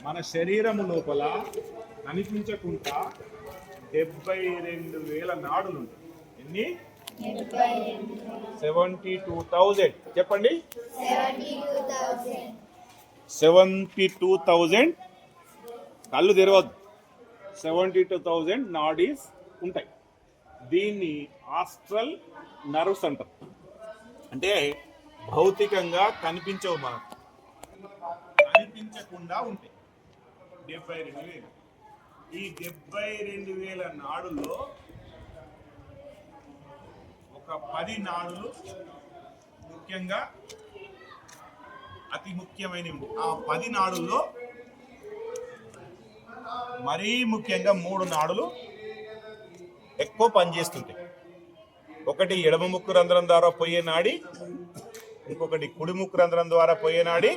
మన శరీరము లోపల కనిపించకుండా 72,000 నాడులు ఉంటాయి. ఎన్ని? 72,000. చెప్పండి. 72,000. కళ్ళు తెరవద్దు. 72,000 నాడీస్ ఉంటాయి. దీన్ని ఆస్ట్రల్ నర్వ్స్ అంటారు. అంటే భౌతికంగా కనిపించవు, మనకు కనిపించకుండా ఉంటాయి. 72,000. ఈ 72,000 నాడుల్లో ఒక 10 నాడులు ముఖ్యంగా అతి ముఖ్యమైనవి. ఆ 10 నాడుల్లో మరీ ముఖ్యంగా 3 నాడులు ఎక్కువ పనిచేస్తుంటాయి. ఒకటి ఎడమ ముక్కు రంధ్రం ద్వారా పోయే నాడి, ఇంకొకటి కుడి ముక్కు రంధ్రం ద్వారా పోయే నాడి,